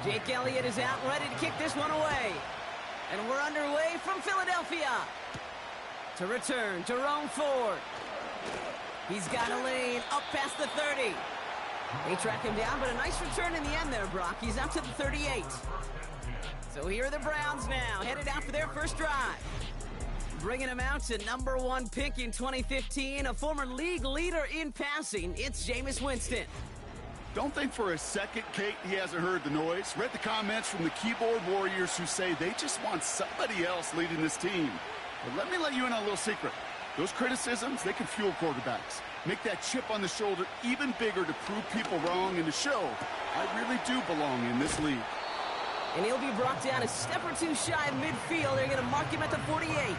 Jake Elliott is out, ready to kick this one away. And we're underway from Philadelphia. To return, Jerome Ford. He's got a lane up past the 30. They track him down, but a nice return in the end there, Brock. He's up to the 38. So here are the Browns now, headed out for their first drive. Bringing him out to #1 pick in 2015, a former league leader in passing, it's Jameis Winston. Don't think for a second, Kate, he hasn't heard the noise. Read the comments from the keyboard warriors who say they just want somebody else leading this team. But let me let you in on a little secret. Those criticisms, they can fuel quarterbacks. Make that chip on the shoulder even bigger to prove people wrong and to show I really do belong in this league. And he'll be brought down a step or two shy of midfield. They're going to mark him at the 48.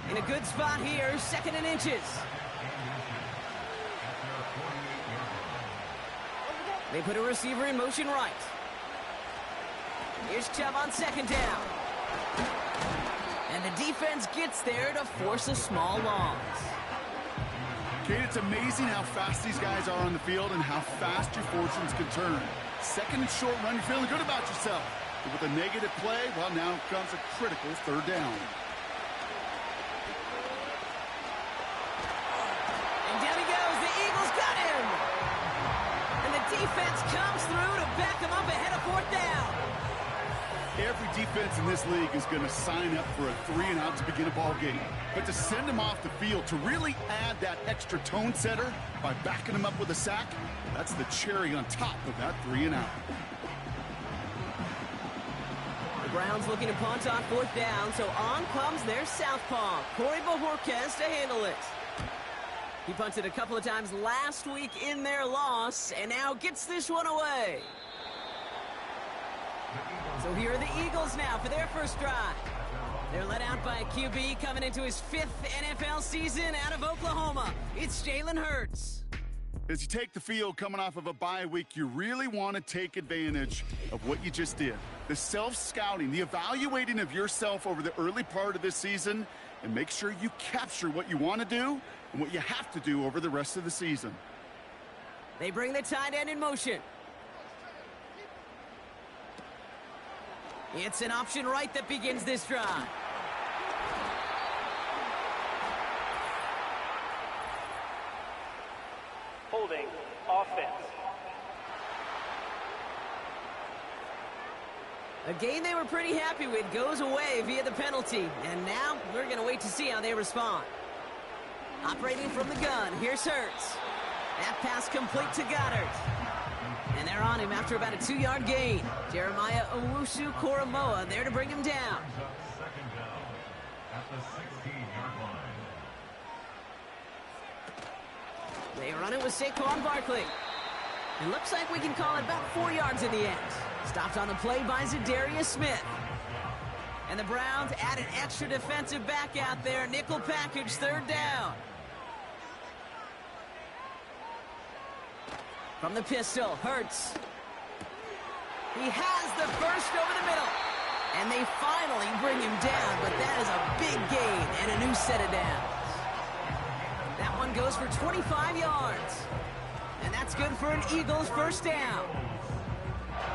In a good spot here, 2nd and inches. They put a receiver in motion right. Here's Chubb on 2nd down. And the defense gets there to force a small loss. Kate, it's amazing how fast these guys are on the field and how fast your fortunes can turn. 2nd and short run, you're feeling good about yourself. But with a negative play, well, now comes a critical 3rd down. And down he goes. The Eagles got him. And the defense comes through to back him up ahead of 4th down. Every defense in this league is going to sign up for a 3-and-out to begin a ball game. But to send him off the field, to really add that extra tone setter by backing him up with a sack, that's the cherry on top of that 3-and-out. The Browns looking to punt on 4th down, so on comes their southpaw, Corey Bojorquez, to handle it. He punted a couple of times last week in their loss, and now gets this one away. So here are the Eagles now for their first drive. They're led out by a QB coming into his 5th NFL season out of Oklahoma. It's Jalen Hurts. As you take the field coming off of a bye week, you really want to take advantage of what you just did. The self-scouting, the evaluating of yourself over the early part of this season, and make sure you capture what you want to do and what you have to do over the rest of the season. They bring the tight end in motion. It's an option right that begins this drive. Holding offense. A game they were pretty happy with goes away via the penalty. And now we're going to wait to see how they respond. Operating from the gun, here's Hurts. That pass complete to Goddard. And they're on him after about a 2-yard gain. Jeremiah Owusu-Koramoah there to bring him down. They run it with Saquon Barkley. It looks like we can call it about 4 yards in the end. Stopped on the play by Zadarius Smith. And the Browns add an extra defensive back out there. Nickel package, 3rd down. From the pistol, Hurts. He has the first over the middle. And they finally bring him down, but that is a big gain and a new set of downs. That one goes for 25 yards. And that's good for an Eagles first down.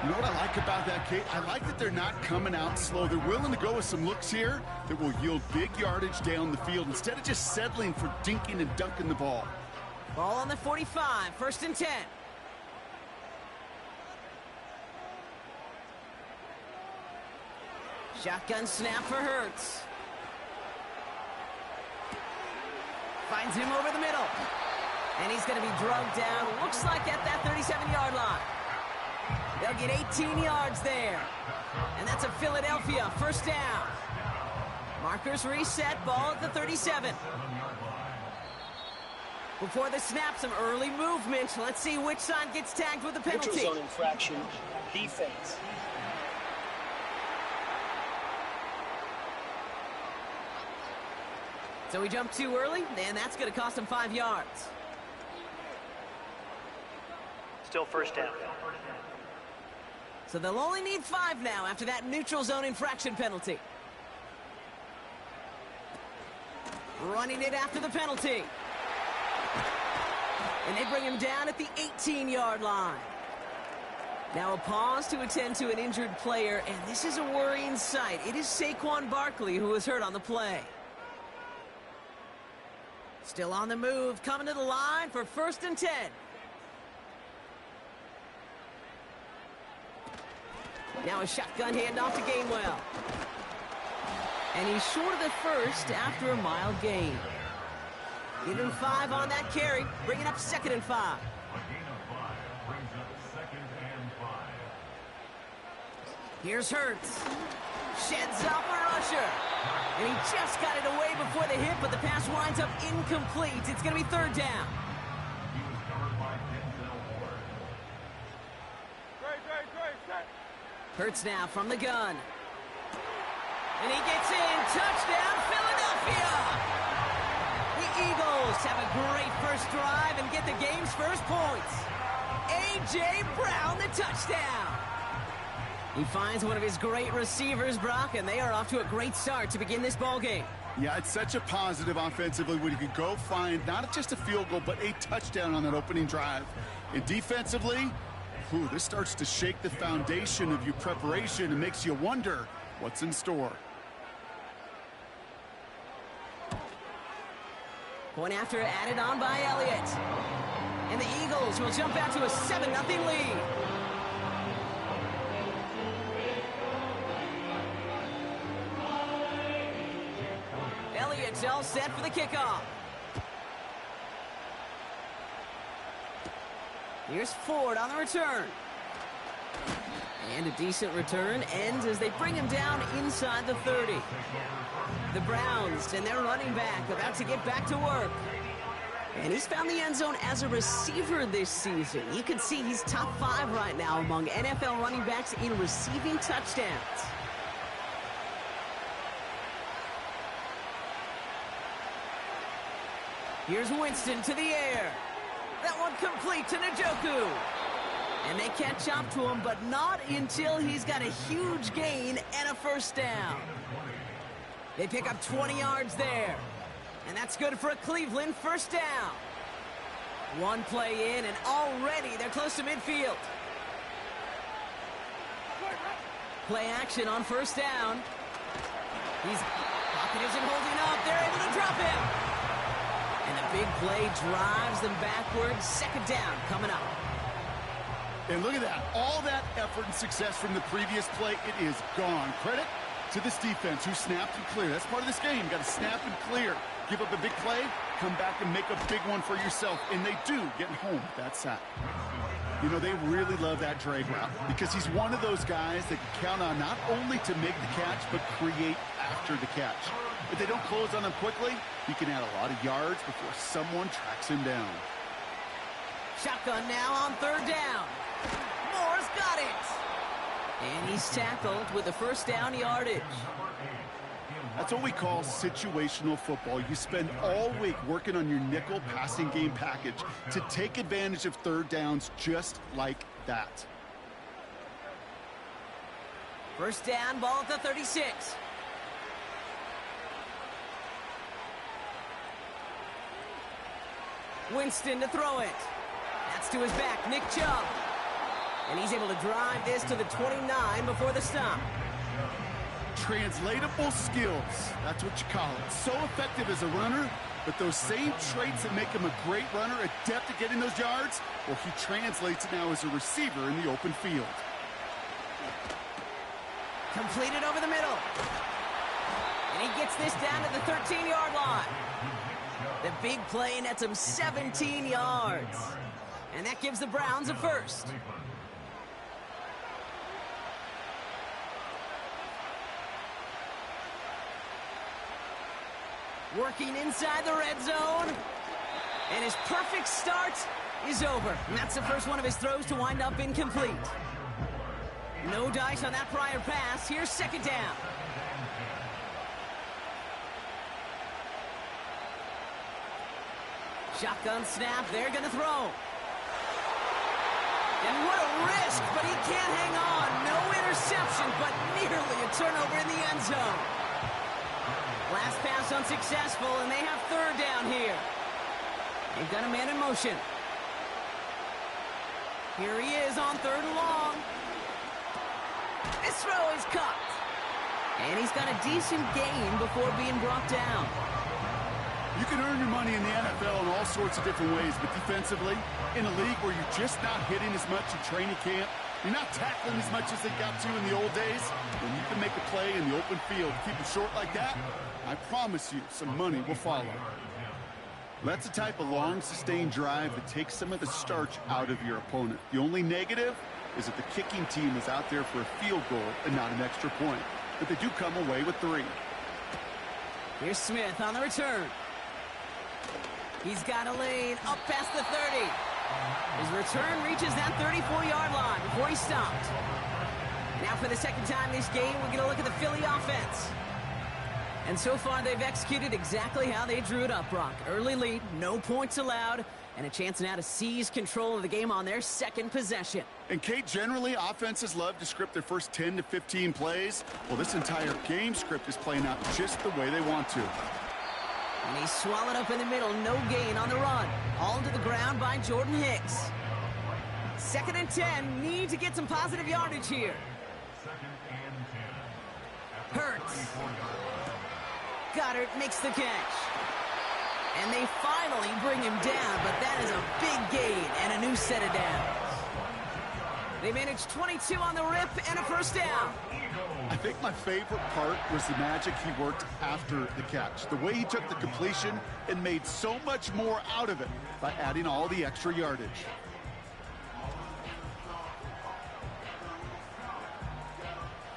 You know what I like about that, Kate? I like that they're not coming out slow. They're willing to go with some looks here that will yield big yardage down the field instead of just settling for dinking and dunking the ball. Ball on the 45, 1st and 10. Shotgun snap for Hurts. Finds him over the middle. And he's going to be drugged down, looks like at that 37-yard line. They'll get 18 yards there. And that's a Philadelphia first down. Markers reset, ball at the 37. Before the snap, some early movement. Let's see which side gets tagged with the penalty. Neutral zone infraction, defense. So he jumped too early, and that's going to cost him 5 yards. Still first down. So they'll only need 5 now after that neutral zone infraction penalty. Running it after the penalty. And they bring him down at the 18-yard line. Now a pause to attend to an injured player, and this is a worrying sight. It is Saquon Barkley who was hurt on the play. Still on the move, coming to the line for 1st and 10. Now a shotgun handoff to Gainwell. And he's short of the first after a mild gain. Give him 5 on that carry, bringing up 2nd and 5. Here's Hurts. Sheds off a rusher. And he just got it away before the hit, but the pass winds up incomplete. It's going to be 3rd down. Hurts now from the gun. And he gets in. Touchdown, Philadelphia! The Eagles have a great first drive and get the game's first points. A.J. Brown, the touchdown. He finds one of his great receivers, Brock, and they are off to a great start to begin this ballgame. Yeah, it's such a positive offensively when you could go find not just a field goal, but a touchdown on that opening drive. And defensively, this starts to shake the foundation of your preparation and makes you wonder what's in store. Point after added on by Elliott. And the Eagles will jump out to a 7-0 lead. Elliott's all set for the kickoff. Here's Ford on the return. And a decent return ends as they bring him down inside the 30. The Browns and their running back about to get back to work. And he's found the end zone as a receiver this season. You can see he's top 5 right now among NFL running backs in receiving touchdowns. Here's Winston to the air. That one complete to Njoku. And they catch up to him, but not until he's got a huge gain and a 1st down. They pick up 20 yards there. And that's good for a Cleveland 1st down. One play in, and already they're close to midfield. Play action on 1st down. Pocket isn't holding up. They're able to drop him. And a big play drives them backwards. 2nd down coming up. And look at that. All that effort and success from the previous play, it is gone. Credit to this defense who snapped and cleared. That's part of this game. You got to snap and clear. Give up a big play, come back and make a big one for yourself. And they do, getting home with that sack. You know, they really love that drag route because he's one of those guys that can count on not only to make the catch, but create after the catch. If they don't close on him quickly, he can add a lot of yards before someone tracks him down. Shotgun now on 3rd down. Moore's got it. And he's tackled with the 1st down yardage. That's what we call situational football. You spend all week working on your nickel passing game package to take advantage of 3rd downs just like that. 1st down, ball at the 36. Winston to throw it. That's to his back, Nick Chubb. And he's able to drive this to the 29 before the stop. Translatable skills, that's what you call it. So effective as a runner, but those same traits that make him a great runner, adept at getting those yards, well, he translates it now as a receiver in the open field. Completed over the middle. And he gets this down to the 13-yard line. The big play nets him 17 yards. And that gives the Browns a 1st. Working inside the red zone. And his perfect start is over. And that's the first one of his throws to wind up incomplete. No dice on that prior pass. Here's 2nd down. Shotgun snap. They're going to throw. And what a risk, but he can't hang on. No interception, but nearly a turnover in the end zone. Last pass unsuccessful, and they have 3rd down here. They've got a man in motion. Here he is on 3rd and long. This throw is caught. And he's got a decent gain before being brought down. You can earn your money in the NFL in all sorts of different ways, but defensively, in a league where you're just not hitting as much in training camp, you're not tackling as much as they got to in the old days, when you can make a play in the open field, keep it short like that, I promise you some money will follow. That's the type of long, sustained drive that takes some of the starch out of your opponent. The only negative is that the kicking team is out there for a field goal and not an extra point. But they do come away with 3. Here's Smith on the return. He's got a lane up past the 30. His return reaches that 34-yard line before he stopped. Now for the second time this game, we're going to look at the Philly offense. And so far, they've executed exactly how they drew it up, Brock. Early lead, no points allowed, and a chance now to seize control of the game on their second possession. And, Kate, generally, offenses love to script their first 10 to 15 plays. Well, this entire game script is playing out just the way they want to. And he's swallowed up in the middle, no gain on the run. Hauled to the ground by Jordan Hicks. 2nd and 10, need to get some positive yardage here. Hurts. Goddard makes the catch. And they finally bring him down, but that is a big gain and a new set of downs. They managed 22 on the rip and a first down. I think my favorite part was the magic he worked after the catch. The way he took the completion and made so much more out of it by adding all the extra yardage.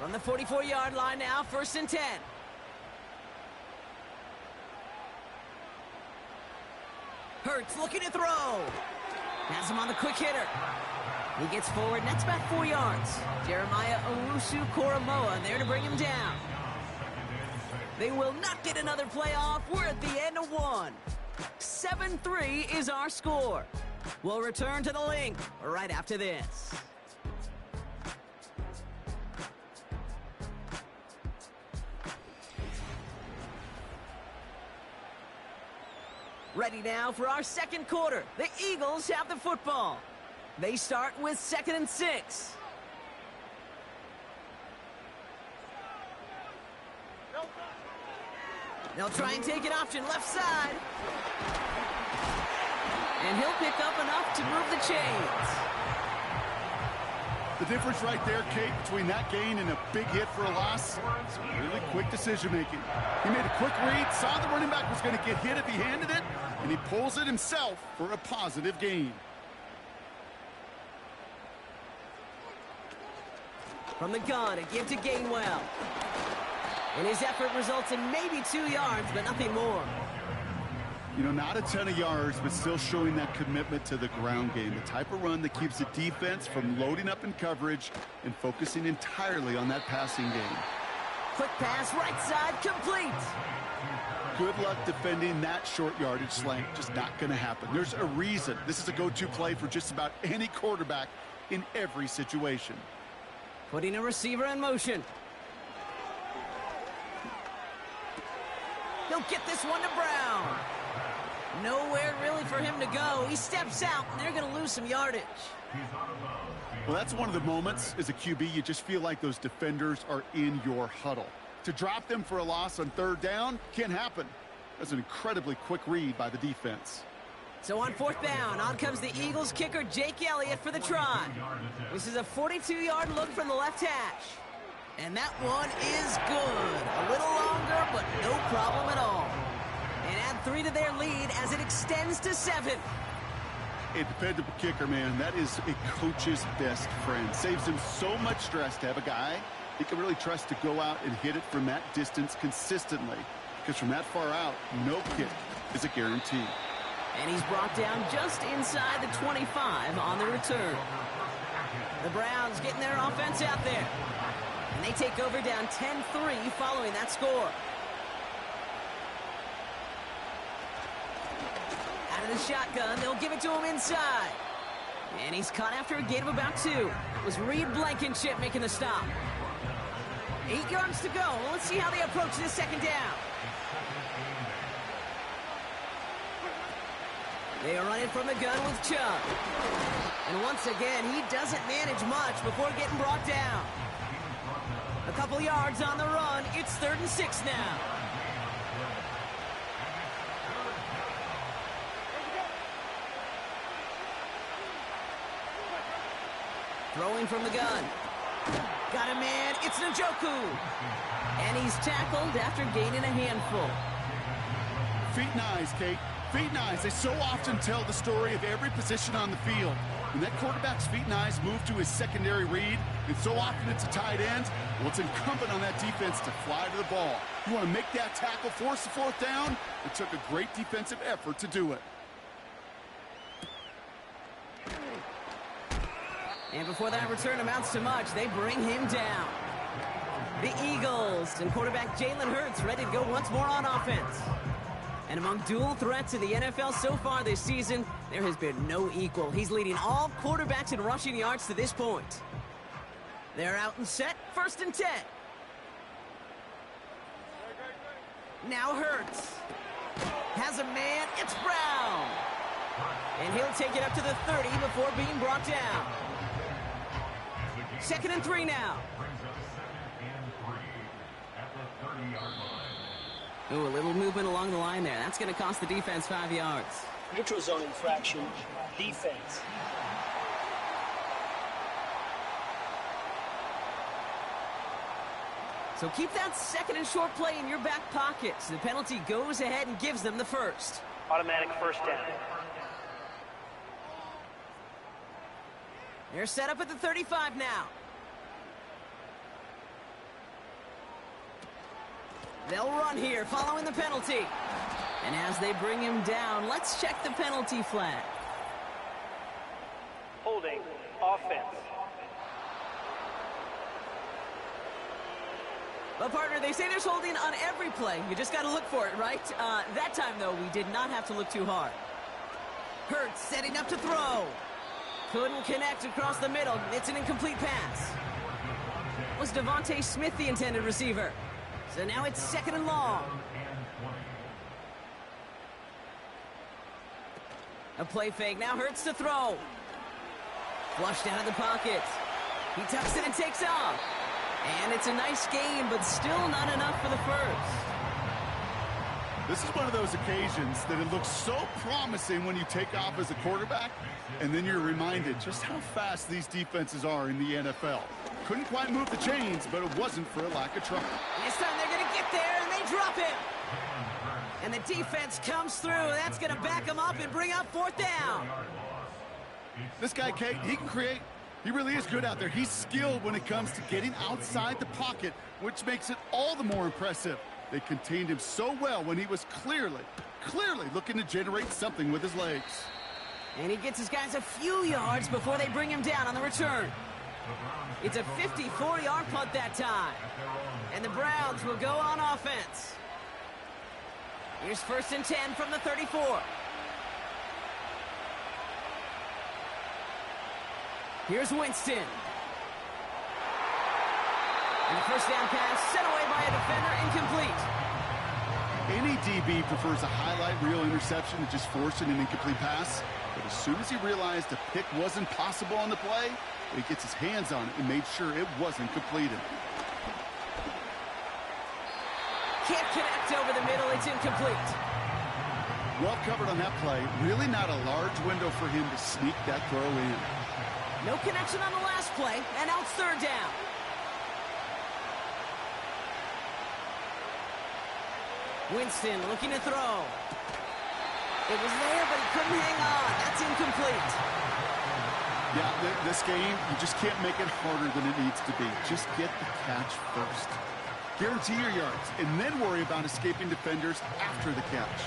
From the 44-yard line now, 1st and 10. Hurts looking to throw. Has him on the quick hitter. He gets forward, and that's about 4 yards. Jeremiah Owusu-Koramoah there to bring him down. They will not get another play off. We're at the end of 1. 7-3 is our score. We'll return to the link right after this. Ready now for our second quarter. The Eagles have the football. They start with 2nd and 6. They'll try and take an option left side. And he'll pick up enough to move the chains. The difference right there, Kate, between that gain and a big hit for a loss, is really quick decision-making. He made a quick read, saw the running back was going to get hit if he handed it, and he pulls it himself for a positive gain. From the gun, a give to Gainwell. And his effort results in maybe 2 yards, but nothing more. You know, not a ton of yards, but still showing that commitment to the ground game. The type of run that keeps the defense from loading up in coverage and focusing entirely on that passing game. Quick pass, right side, complete. Good luck defending that short yardage slant. Just not going to happen. There's a reason. This is a go-to play for just about any quarterback in every situation. Putting a receiver in motion. He'll get this one to Brown. Nowhere really for him to go. He steps out, and they're going to lose some yardage. Well, that's one of the moments as a QB you just feel like those defenders are in your huddle. To drop them for a loss on 3rd down can't happen. That's an incredibly quick read by the defense. So on 4th down, on comes the Eagles kicker, Jake Elliott, for the try. This is a 42-yard look from the left hash. And that one is good. A little longer, but no problem at all. And add 3 to their lead as it extends to 7. A dependable kicker, man. That is a coach's best friend. Saves him so much stress to have a guy he can really trust to go out and hit it from that distance consistently. Because from that far out, no kick is a guarantee. And he's brought down just inside the 25 on the return. The Browns getting their offense out there. And they take over down 10-3 following that score. Out of the shotgun, they'll give it to him inside. And he's caught after a gain of about 2. It was Reed Blankenship making the stop. 8 yards to go. Let's see how they approach this 2nd down. They are running from the gun with Chubb. And once again, he doesn't manage much before getting brought down. A couple yards on the run. It's 3rd and 6 now. Throwing from the gun. Got a man. It's Njoku. And he's tackled after gaining a handful. Feet and eyes, Kate. Feet and eyes. They so often tell the story of every position on the field. When that quarterback's feet and eyes move to his secondary read, and so often it's a tight end, well, it's incumbent on that defense to fly to the ball. You want to make that tackle, force the 4th down? It took a great defensive effort to do it. And before that return amounts to much, they bring him down. The Eagles and quarterback Jalen Hurts ready to go once more on offense. And among dual threats in the NFL so far this season, there has been no equal. He's leading all quarterbacks in rushing yards to this point. They're out and set, 1st and 10. Now Hurts. Has a man, it's Brown. And he'll take it up to the 30 before being brought down. 2nd and 3 now. Ooh, a little movement along the line there. That's going to cost the defense 5 yards. Neutral zone infraction, defense. So keep that 2nd and short play in your back pocket. So the penalty goes ahead and gives them the 1st. Automatic 1st down. They're set up at the 35 now. They'll run here following the penalty. And as they bring him down, let's check the penalty flag. Holding, offense. Well, partner, they say there's holding on every play. You just got to look for it, right? That time, though, we did not have to look too hard. Hurts setting up to throw. Couldn't connect across the middle. It's an incomplete pass. Was Devontae Smith the intended receiver? So now it's 2nd and long. A play fake. Now Hurts to throw. Flushed out of the pocket. He tucks it and takes off. And it's a nice game, but still not enough for the 1st. This is one of those occasions that it looks so promising when you take off as a quarterback, and then you're reminded just how fast these defenses are in the NFL. Couldn't quite move the chains, but it wasn't for a lack of trying. This time they're going to get there, and they drop him. And the defense comes through. That's going to back him up and bring up 4th down. This guy, Kate, he can create. He really is good out there. He's skilled when it comes to getting outside the pocket, which makes it all the more impressive. They contained him so well when he was clearly looking to generate something with his legs. And he gets his guys a few yards before they bring him down on the return. It's a 54-yard punt that time. And the Browns will go on offense. Here's 1st and 10 from the 34. Here's Winston. And the 1st down pass sent away by a defender, incomplete. Any DB prefers a highlight reel interception to just forcing an incomplete pass. But as soon as he realized a pick wasn't possible on the play, he gets his hands on it and made sure it wasn't completed. Can't connect over the middle. It's incomplete. Well covered on that play. Really not a large window for him to sneak that throw in. No connection on the last play, and now it's 3rd down. Winston looking to throw. It was there, but he couldn't hang on. That's incomplete. Yeah, this game, you just can't make it harder than it needs to be. Just get the catch first. Guarantee your yards, and then worry about escaping defenders after the catch.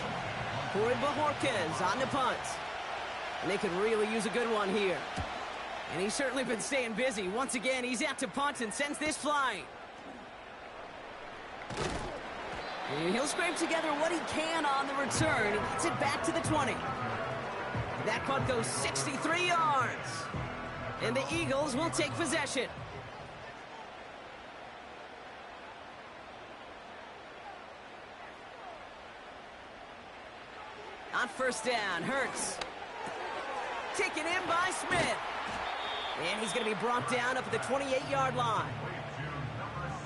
Corey Bajorquez on the punt. And they could really use a good one here. And he's certainly been staying busy. Once again, he's out to punt and sends this flying. And he'll scrape together what he can on the return and gets it back to the 20. That punt goes 63 yards. And the Eagles will take possession. On first down, Hurts. Taken in by Smith. And he's going to be brought down up at the 28-yard line.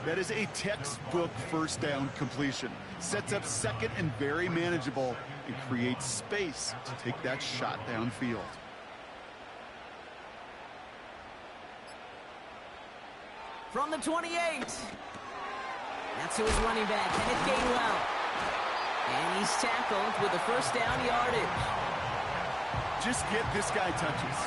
That is a textbook first down completion. Sets up second and very manageable and creates space to take that shot downfield. From the 28. That's who is running back, Kenneth Gainwell. And he's tackled with the first down yardage. Just get this guy touches.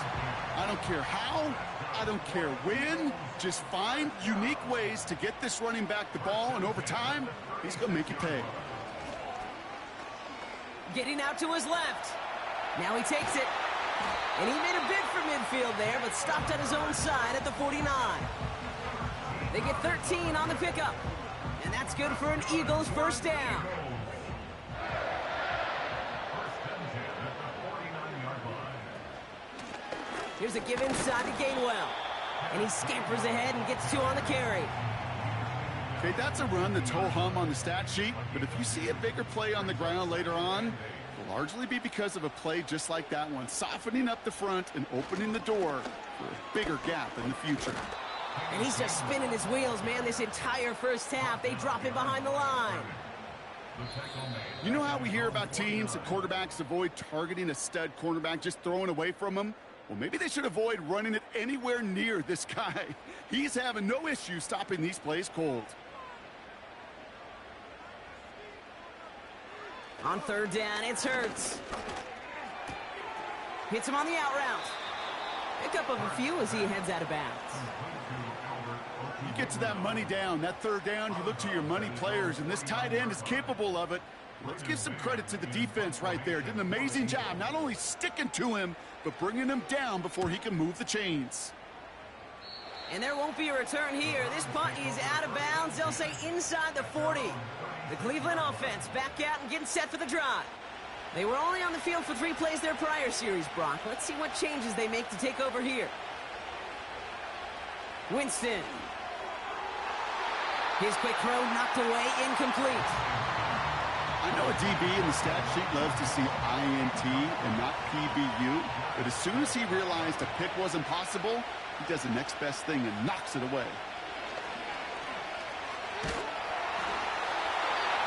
I don't care how, I don't care when. Just find unique ways to get this running back the ball, and over time, he's going to make you pay. Getting out to his left. Now he takes it. And he made a bid for midfield there, but stopped on his own side at the 49. They get 13 on the pickup. And that's good for an Eagles first down. Here's a give inside to Gainwell. And he scampers ahead and gets 2 on the carry. Okay, that's a run that's ho-hum on the stat sheet, but if you see a bigger play on the ground later on, it'll largely be because of a play just like that one, softening up the front and opening the door for a bigger gap in the future. And he's just spinning his wheels, man, this entire first half. They drop him behind the line. You know how we hear about teams that quarterbacks avoid targeting a stud cornerback, just throwing away from him? Well, maybe they should avoid running it anywhere near this guy. He's having no issue stopping these plays cold. On third down, it's Hurts. Hits him on the out route. Pickup of a few as he heads out of bounds. You get to that money down, that third down, you look to your money players, and this tight end is capable of it. Let's give some credit to the defense right there. Did an amazing job, not only sticking to him, but bringing him down before he can move the chains. And there won't be a return here. This punt is out of bounds. They'll say inside the 40. The Cleveland offense back out and getting set for the drive. They were only on the field for 3 plays their prior series, Brock. Let's see what changes they make to take over here. Winston. His quick throw knocked away, incomplete. I know a DB in the stat sheet loves to see INT and not PBU, but as soon as he realized a pick wasn't possible, he does the next best thing and knocks it away.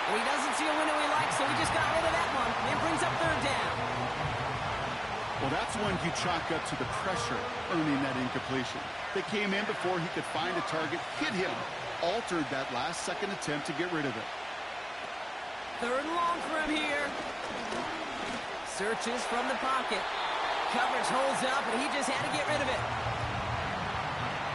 Well, he doesn't see a window he likes, so he just got rid of that one. And brings up third down. Well, that's when you chalk up to the pressure earning that incompletion. They came in before he could find a target, hit him, altered that last second attempt to get rid of it. Third and long for him here. Searches from the pocket. Coverage holds up, and he just had to get rid of it.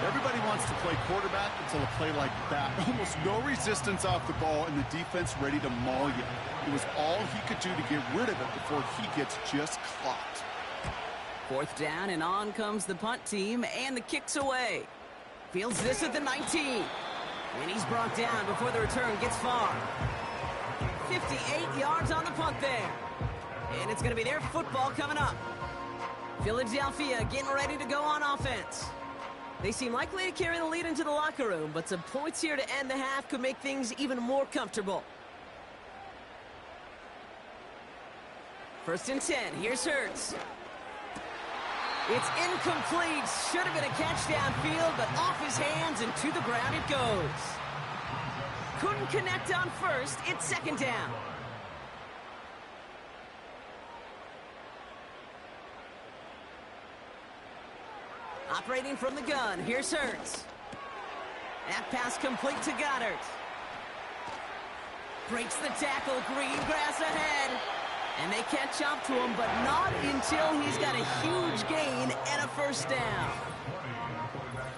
Everybody wants to play quarterback until a play like that. Almost no resistance off the ball, and the defense ready to maul you. It was all he could do to get rid of it before he gets just clocked. Fourth down, and on comes the punt team, and the kick's away. Fields this at the 19. And he's brought down before the return gets far. 58 yards on the punt there. And it's going to be their football coming up. Philadelphia getting ready to go on offense. They seem likely to carry the lead into the locker room, but some points here to end the half could make things even more comfortable. First and 10. Here's Hurts. It's incomplete. Should have been a catch downfield, but off his hands and to the ground it goes. Couldn't connect on first. It's second down. Operating from the gun. Here's Hurts. That pass complete to Goddard. Breaks the tackle. Green grass ahead. And they catch up to him, but not until he's got a huge gain and a first down.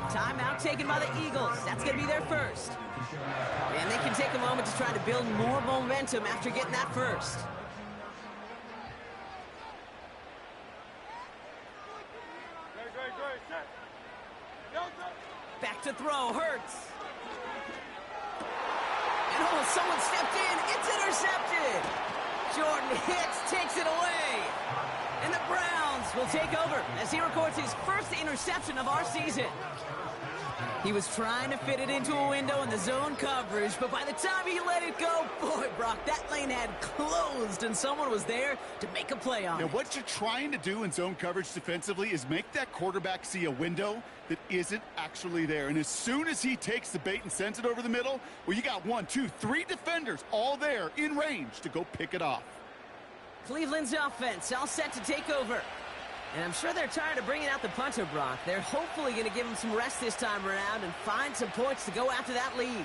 Timeout taken by the Eagles. That's going to be their first. And they can take a moment to try to build more momentum after getting that first. Back to throw, Hurts. And oh, someone stepped in. It's intercepted. Jordan Hicks takes it away. And the Browns will take over as he records his first interception of our season. He was trying to fit it into a window in the zone coverage, but by the time he let it go, boy, Brock, that lane had closed, and someone was there to make a play on it. What you're trying to do in zone coverage defensively is make that quarterback see a window that isn't actually there. And as soon as he takes the bait and sends it over the middle, well, you got 1, 2, 3 defenders all there in range to go pick it off. Cleveland's offense all set to take over. And I'm sure they're tired of bringing out the punter, Brock. They're hopefully going to give him some rest this time around and find some points to go after that lead.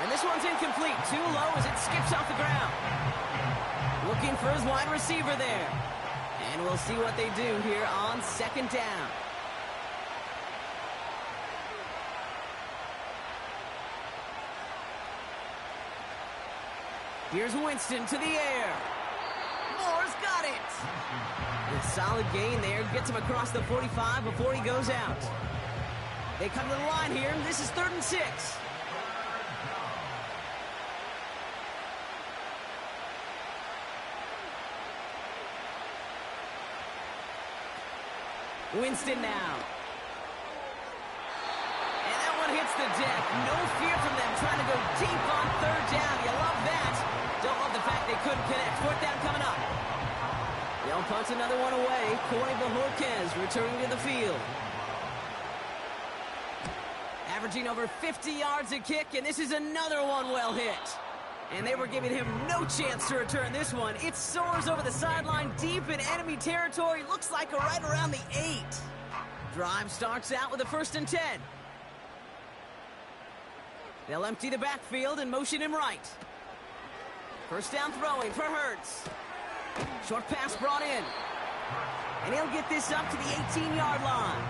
And this one's incomplete. Too low as it skips off the ground. Looking for his wide receiver there. And we'll see what they do here on second down. Here's Winston to the air. Moore's got it. A solid gain there. Gets him across the 45 before he goes out. They come to the line here. This is 3rd and 6. Winston now. And that one hits the deck. No fear from them trying to go deep on 3rd down. You love that. Don't love the fact they couldn't connect. 4th down coming up. They'll punt another one away. Corey Bojorquez returning to the field. Averaging over 50 yards a kick, and this is another one well hit. And they were giving him no chance to return this one. It soars over the sideline deep in enemy territory. Looks like right around the 8. Drive starts out with a 1st and 10. They'll empty the backfield and motion him right. 1st down throwing for Hurts. Short pass brought in. And he'll get this up to the 18-yard line.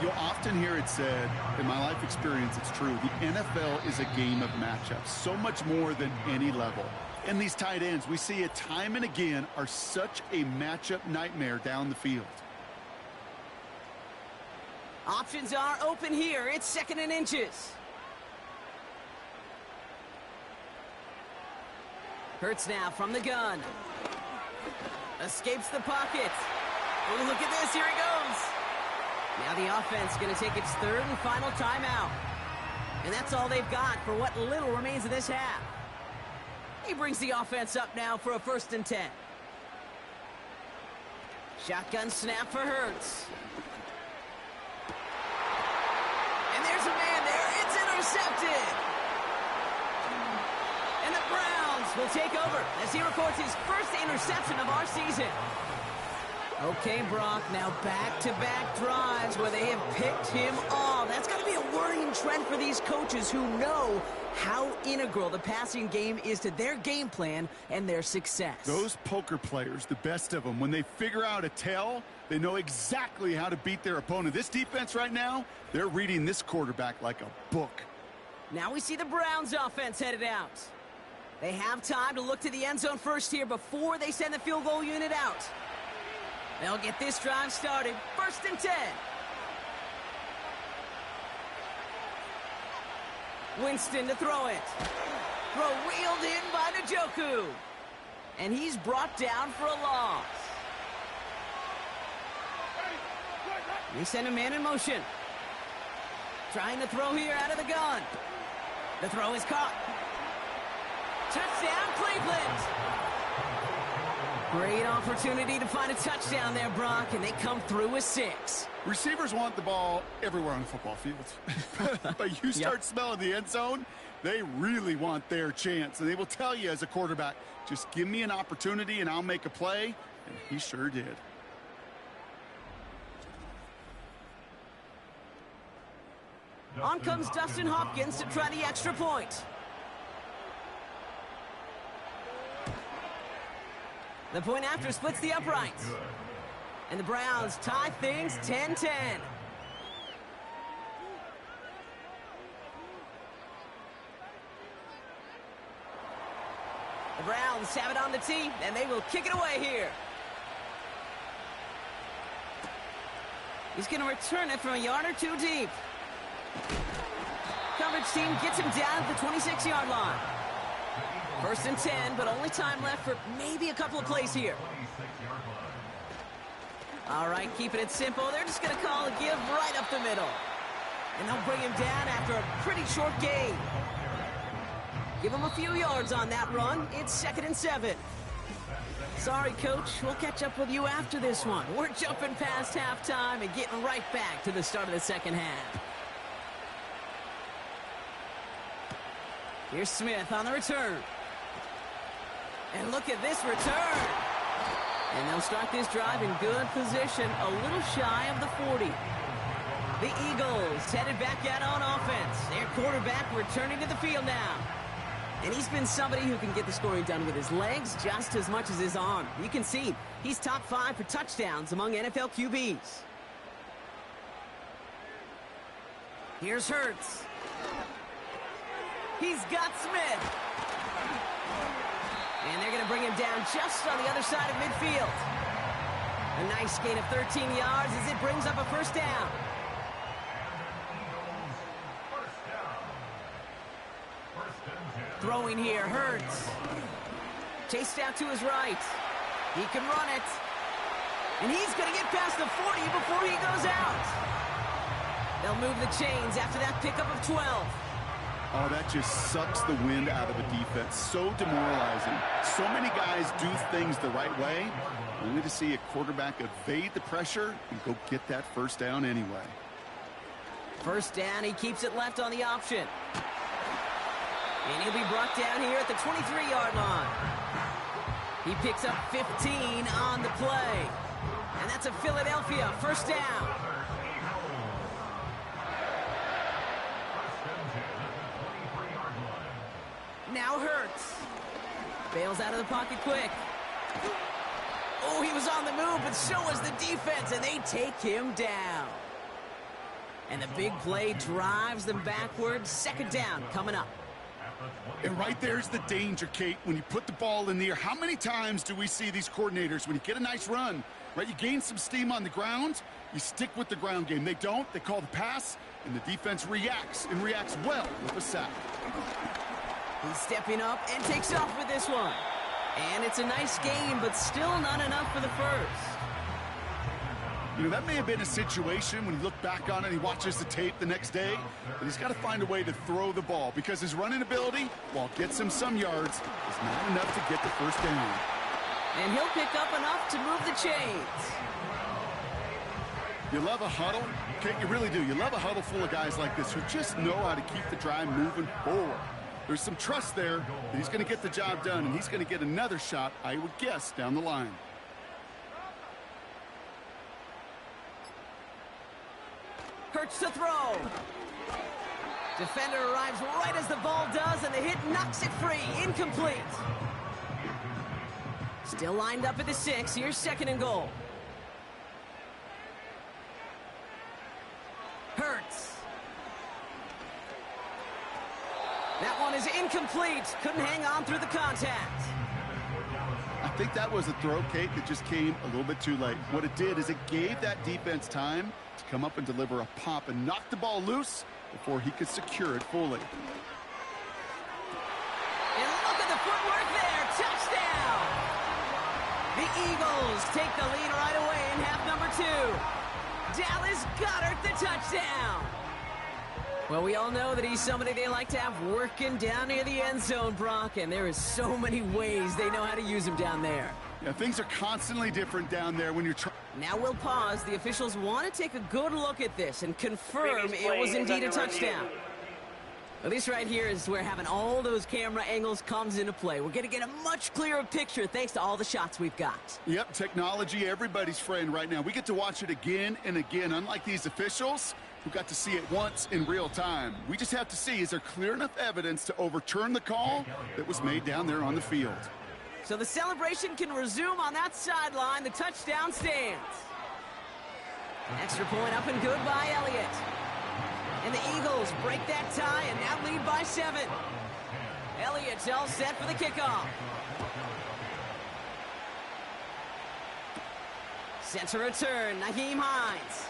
You'll often hear it said, in my life experience, it's true, the NFL is a game of matchups, so much more than any level. And these tight ends, we see it time and again, are such a matchup nightmare down the field. Options are open here. It's 2nd and inches. Hurts now from the gun. Escapes the pocket. Oh, look at this. Here he goes. Now the offense going to take its 3rd and final timeout. And that's all they've got for what little remains of this half. He brings the offense up now for a 1st and 10. Shotgun snap for Hurts. And there's a man there. It's intercepted. And the Browns will take over as he records his 1st interception of our season. Okay, Brock, now back-to-back drives where they have picked him off. That's got to be a worrying trend for these coaches who know how integral the passing game is to their game plan and their success. Those poker players, the best of them, when they figure out a tell, they know exactly how to beat their opponent. This defense right now, they're reading this quarterback like a book. Now we see the Browns offense headed out. They have time to look to the end zone first here before they send the field goal unit out. They'll get this drive started. 1st and 10. Winston to throw it. Throw wheeled in by Njoku. And he's brought down for a loss. They send a man in motion. Trying to throw here out of the gun. The throw is caught. Touchdown, Cleveland. Great opportunity to find a touchdown there, Brock, and they come through with 6. Receivers want the ball everywhere on the football field. But you start smelling the end zone, they really want their chance. And they will tell you as a quarterback, just give me an opportunity and I'll make a play. And he sure did. On comes Dustin Hopkins to try the extra point. The point after splits the uprights. And the Browns tie things 10-10. The Browns have it on the tee, and they will kick it away here. He's going to return it from a yard or 2 deep. Coverage team gets him down at the 26-yard line. 1st and 10, but only time left for maybe a couple of plays here. All right, keeping it simple. They're just going to call a give right up the middle. And they'll bring him down after a pretty short gain. Give him a few yards on that run. It's 2nd and 7. Sorry, Coach. We'll catch up with you after this one. We're jumping past halftime and getting right back to the start of the second half. Here's Smith on the return. And look at this return. And they'll start this drive in good position, a little shy of the 40. The Eagles headed back out on offense. Their quarterback returning to the field now. And he's been somebody who can get the scoring done with his legs just as much as his arm. You can see he's top 5 for touchdowns among NFL QBs. Here's Hurts. He's got Smith. And they're going to bring him down just on the other side of midfield. A nice gain of 13 yards as it brings up a first down. Throwing here, Hurts. Chased out to his right. He can run it. And he's going to get past the 40 before he goes out. They'll move the chains after that pickup of 12. Oh, that just sucks the wind out of a defense. So demoralizing. So many guys do things the right way, only to see a quarterback evade the pressure and go get that first down anyway. First down, he keeps it left on the option. And he'll be brought down here at the 23-yard line. He picks up 15 on the play. And that's a Philadelphia first down. Now Hurts. Bails out of the pocket quick. Oh, he was on the move, but so was the defense, and they take him down. And the big play drives them backwards. Second down coming up. And right there's the danger, Kate, when you put the ball in the air. How many times do we see these coordinators, when you get a nice run, right, you gain some steam on the ground, you stick with the ground game. They don't. They call the pass, and the defense reacts, and reacts well with a sack. He's stepping up and takes off with this one. And it's a nice game, but still not enough for the first. You know, that may have been a situation when you look back on it, he watches the tape the next day, but he's got to find a way to throw the ball because his running ability, while it gets him some yards, is not enough to get the first down. And he'll pick up enough to move the chains. You love a huddle? Kate, you really do. You love a huddle full of guys like this who just know how to keep the drive moving forward. There's some trust there that he's going to get the job done, and he's going to get another shot, I would guess, down the line. Hurts to throw. Defender arrives right as the ball does, and the hit knocks it free. Incomplete. Still lined up at the 6. Here's 2nd and goal. Hurts. That one is incomplete. Couldn't hang on through the contact. I think that was a throw, Kate, that just came a little bit too late. What it did is it gave that defense time to come up and deliver a pop and knock the ball loose before he could secure it fully. And look at the footwork there. Touchdown! The Eagles take the lead right away in half number 2. Dallas Goedert the touchdown. Well, we all know that he's somebody they like to have working down near the end zone, Brock, and there is so many ways they know how to use him down there. Yeah, things are constantly different down there when you're trying. Now we'll pause. The officials want to take a good look at this and confirm it was indeed a touchdown. Well, this right here is where having all those camera angles comes into play. We're going to get a much clearer picture thanks to all the shots we've got. Yep, technology, everybody's friend right now. We get to watch it again and again, unlike these officials who got to see it once in real time. We just have to see, is there clear enough evidence to overturn the call that was made down there on the field? So the celebration can resume on that sideline. The touchdown stands. Extra point up and good by Elliott. And the Eagles break that tie and now lead by 7. Elliott's all set for the kickoff. Set to return, Nyheim Hines.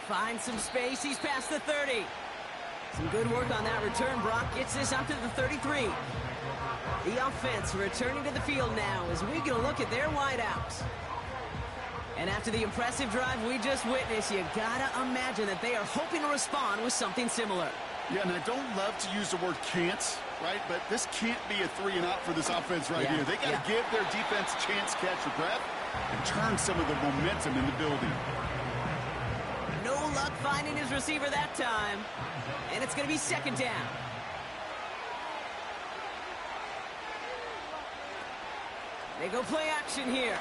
Finds some space, he's past the 30. Some good work on that return. Brock gets this up to the 33. The offense returning to the field now as we get a look at their wideouts. And after the impressive drive we just witnessed, you gotta imagine that they are hoping to respond with something similar. Yeah, and I don't love to use the word can't, right? But this can't be a 3-and-out for this offense right here. They got to give their defense a chance to catch their breath and turn some of the momentum in the building. No luck finding his receiver that time. And it's going to be second down. They go play action here.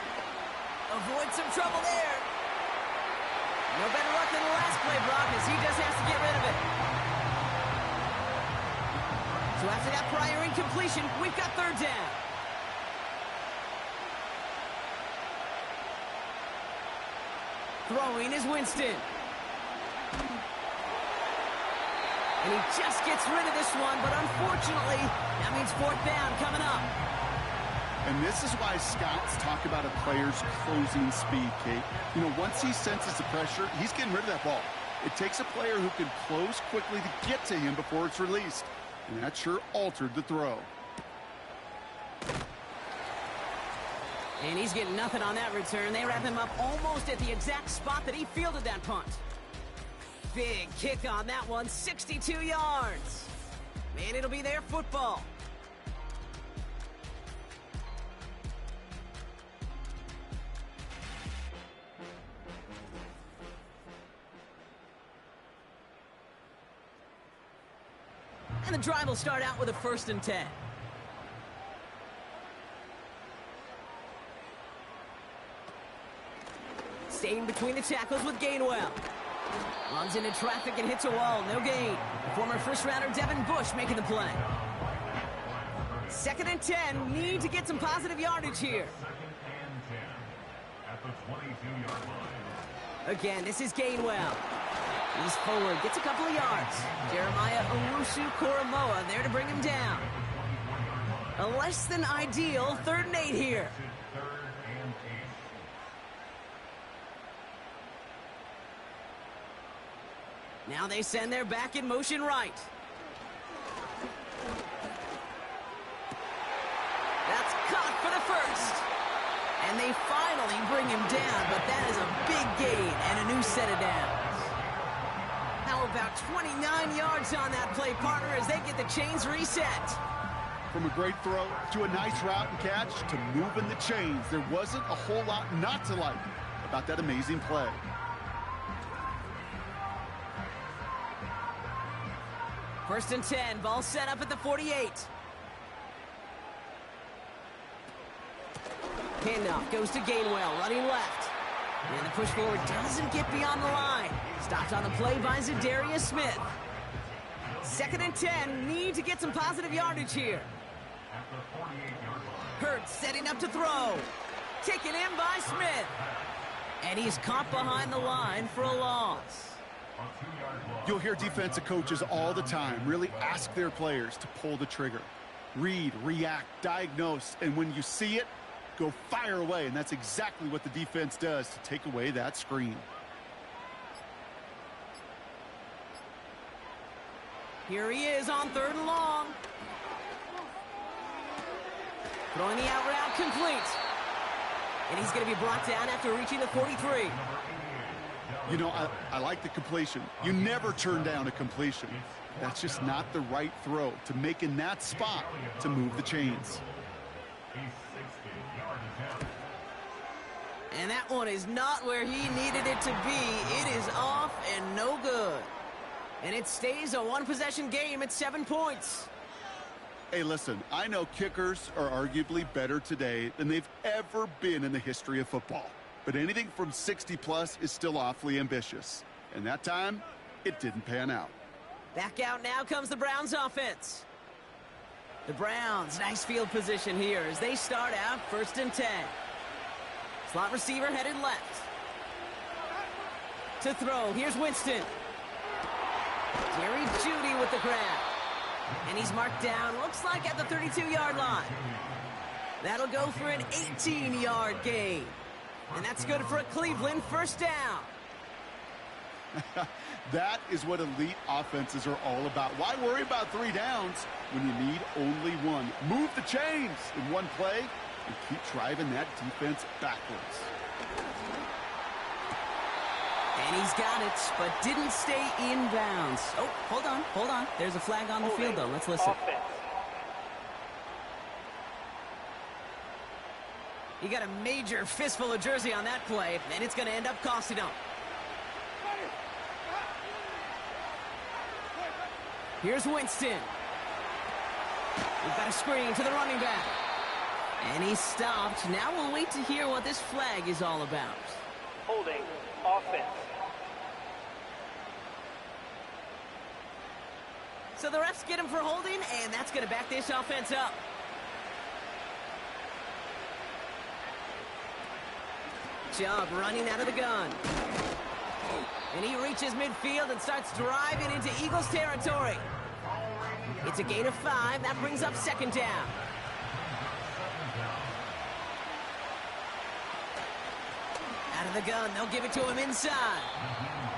Avoid some trouble there. No better luck than the last play, Brock, as he just has to get rid of it. So after that prior incompletion, we've got third down. Throwing is Winston. And he just gets rid of this one, but unfortunately, that means fourth down coming up. And this is why scouts talk about a player's closing speed, Kate. You know, once he senses the pressure, he's getting rid of that ball. It takes a player who can close quickly to get to him before it's released. And that sure altered the throw. And he's getting nothing on that return. They wrap him up almost at the exact spot that he fielded that punt. Big kick on that one, 62 yards. Man, it'll be their football. And the drive will start out with a 1st and 10. Staying between the tackles with Gainwell. Runs into traffic and hits a wall. No gain. Former first-rounder Devin Bush making the play. 2nd and 10. Need to get some positive yardage here. Again, this is Gainwell. He's forward, gets a couple of yards. Jeremiah Owusu-Koramoah there to bring him down. A less than ideal 3rd and 8 here. Now they send their back in motion right. That's caught for the 1st. And they finally bring him down, but that is a big gain and a new set of downs. How about 29 yards on that play, partner, as they get the chains reset. From a great throw to a nice route and catch to moving the chains, there wasn't a whole lot not to like about that amazing play. First and 10, ball set up at the 48. Handoff goes to Gainwell, running left. And the push forward doesn't get beyond the line. Stopped on the play by Zadarius Smith. 2nd and 10, need to get some positive yardage here. Hurts setting up to throw. Taken in by Smith. And he's caught behind the line for a loss. You'll hear defensive coaches all the time really ask their players to pull the trigger. Read, react, diagnose, and when you see it, go fire away. And that's exactly what the defense does to take away that screen. Here he is on 3rd and long. Throwing the out route complete. And he's going to be brought down after reaching the 43. You know, I like the completion. You never turn down a completion. That's just not the right throw to make in that spot to move the chains. And that one is not where he needed it to be. It is off and no good. And it stays a one-possession game at 7 points. Hey, listen, I know kickers are arguably better today than they've ever been in the history of football. But anything from 60-plus is still awfully ambitious. And that time, it didn't pan out. Back out now comes the Browns offense. The Browns, nice field position here as they start out 1st and 10. Slot receiver headed left. To throw, here's Winston. Jerry Jeudy with the grab. And he's marked down, looks like at the 32-yard line. That'll go for an 18-yard gain. And that's good for a Cleveland 1st down. That is what elite offenses are all about. Why worry about 3 downs when you need only one? Move the chains in one play and keep driving that defense backwards. And he's got it, but didn't stay in bounds. Oh, hold on. There's a flag on the field, though. Let's listen. Offense. He got a major fistful of jersey on that play, and it's going to end up costing him. Here's Winston. We've got a screen to the running back. And he's stopped. Now we'll wait to hear what this flag is all about. Holding. Offense. So the refs get him for holding, and that's going to back this offense up. Chubb running out of the gun. And he reaches midfield and starts driving into Eagles territory. It's a gain of 5. That brings up second down. Out of the gun, they'll give it to him inside.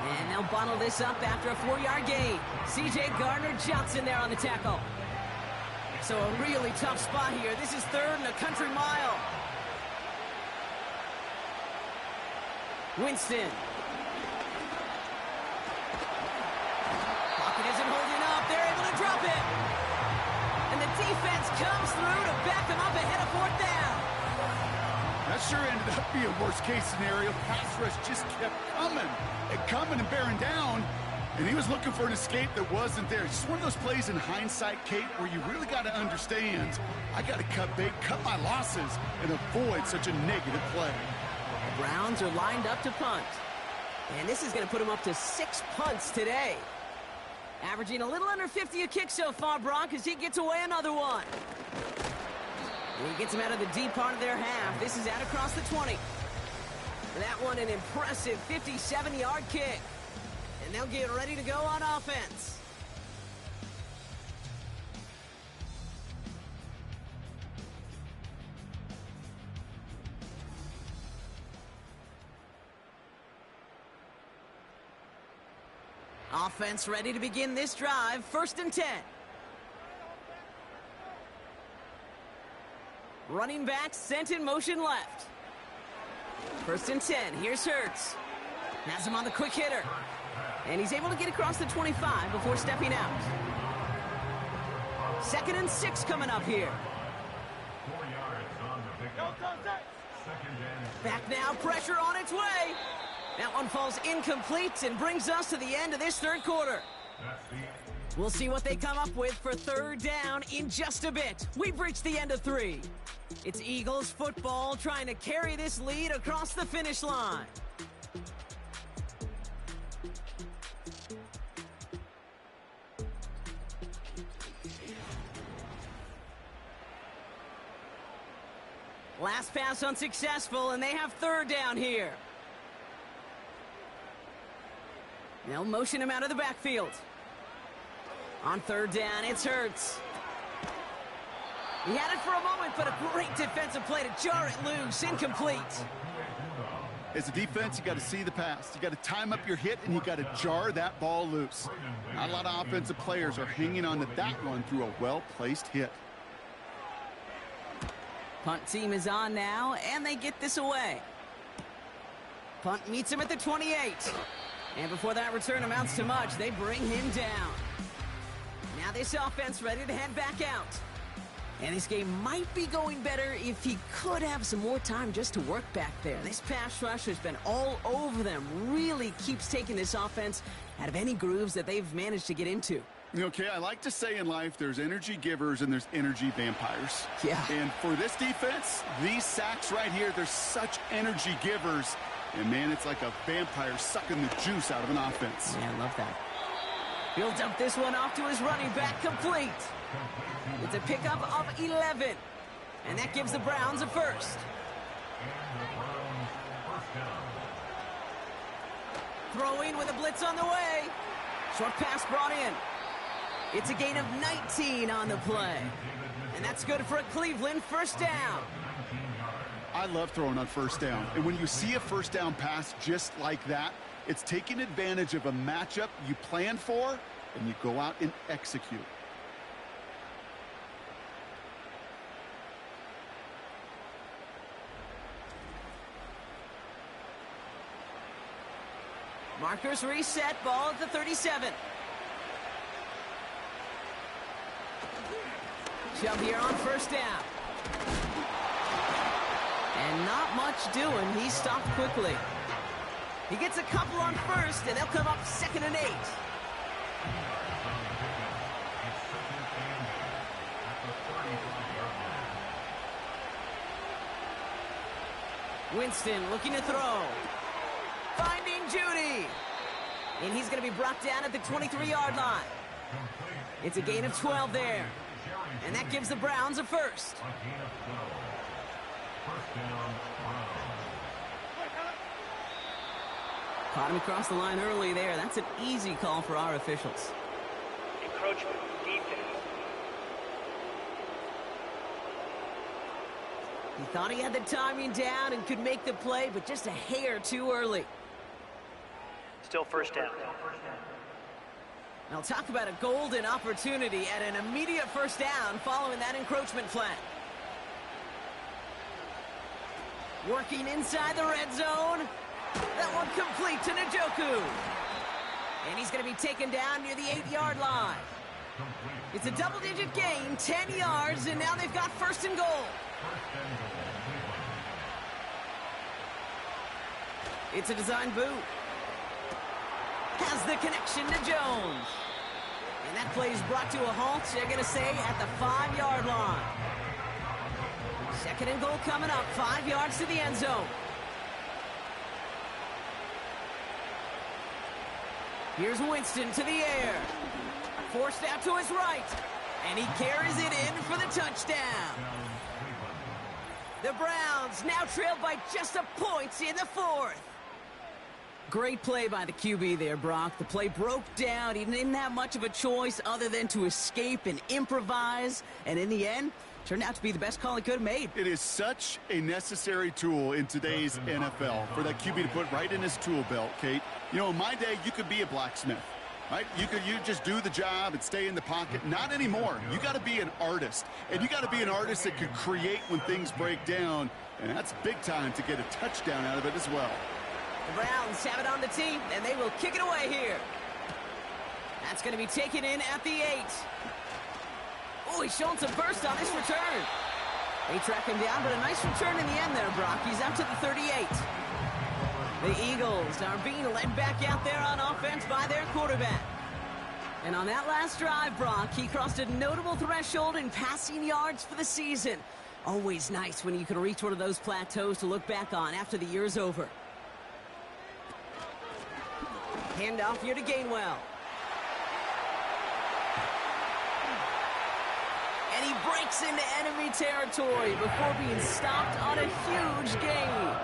And they'll bundle this up after a 4-yard gain. C.J. Gardner-Johnson there on the tackle. So a really tough spot here. This is 3rd and a country mile. Winston. Pocket isn't holding up. They're able to drop it. And the defense comes through to back them up ahead of 4th down. That sure ended up being a worst-case scenario. Pass rush just kept coming and bearing down. And he was looking for an escape that wasn't there. It's just one of those plays in hindsight, Kate, where you really got to understand, I got to cut bait, cut my losses, and avoid such a negative play. The Browns are lined up to punt. And this is going to put them up to 6 punts today. Averaging a little under 50 a kick so far, Brock, as he gets away another one. And he gets him out of the deep part of their half. This is out across the 20. That one an impressive 57-yard kick. And they'll get ready to go on offense. Offense ready to begin this drive. 1st and 10. Running back sent in motion left. 1st and 10. Here's Hurts. Has him on the quick hitter. And he's able to get across the 25 before stepping out. 2nd and 6 coming up here. Back now, pressure on its way. That one falls incomplete and brings us to the end of this 3rd quarter. We'll see what they come up with for 3rd down in just a bit. We've reached the end of 3. It's Eagles football trying to carry this lead across the finish line. Last pass unsuccessful, and they have 3rd down here. They'll motion him out of the backfield. On 3rd down, it's Hurts. He had it for a moment, but a great defensive play to jar it loose. Incomplete. As a defense, you got to see the pass. You got to time up your hit, and you got to jar that ball loose. Not a lot of offensive players are hanging on to that one through a well-placed hit. Punt team is on now, and they get this away. Punt meets him at the 28. And before that return amounts to much, they bring him down. Now this offense ready to head back out. And this game might be going better if he could have some more time just to work back there. This pass rush has been all over them. Really keeps taking this offense out of any grooves that they've managed to get into. Okay, I like to say in life there's energy givers and there's energy vampires. Yeah. And for this defense, these sacks right here, they're such energy givers. And, man, it's like a vampire sucking the juice out of an offense. Yeah, I love that. He'll dump this one off to his running back, complete. It's a pickup of 11. And that gives the Browns a 1st. Throwing with a blitz on the way. Short pass brought in. It's a gain of 19 on the play. And that's good for a Cleveland 1st down. I love throwing on 1st down. And when you see a 1st down pass just like that, it's taking advantage of a matchup you plan for, and you go out and execute. Markers reset, ball at the 37. Chubb here on first down. And not much doing. He stopped quickly. He gets a couple on first, and they'll come up 2nd and 8. Winston looking to throw. Finding Judy. And he's going to be brought down at the 23-yard line. It's a gain of 12 there. And that gives the Browns a first. Caught him across the line early there. That's an easy call for our officials. Encroachment defense. He thought he had the timing down and could make the play, but just a hair too early. Still first down. Now talk about a golden opportunity at an immediate first down following that encroachment flag. Working inside the red zone. That one complete to Njoku. And he's going to be taken down near the 8-yard line. It's a double-digit gain, 10 yards, and now they've got first and goal. It's a design boot. Has the connection to Jones. And that play is brought to a halt, they're going to say, at the 5-yard line. 2nd and goal coming up, 5 yards to the end zone. Here's Winston to the air. Forced out to his right. And he carries it in for the touchdown. The Browns now trailed by just a point in the 4th. Great play by the QB there, Brock. The play broke down. He didn't have much of a choice other than to escape and improvise. And in the end, turned out to be the best call he could have made. It is such a necessary tool in today's NFL for that QB to put right in his tool belt, Kate. You know, in my day, you could be a blacksmith, right? You just do the job and stay in the pocket. Not anymore. You got to be an artist. And you got to be an artist that could create when things break down. And that's big time to get a touchdown out of it as well. The Browns have it on the team, and they will kick it away here. That's going to be taken in at the 8. Oh, he's showing some burst on this return. They track him down, but a nice return in the end there, Brock. He's out to the 38. The Eagles are being led back out there on offense by their quarterback. And on that last drive, Brock, he crossed a notable threshold in passing yards for the season. Always nice when you can reach one of those plateaus to look back on after the year's over. Handoff here to Gainwell. And he breaks into enemy territory before being stopped on a huge gain.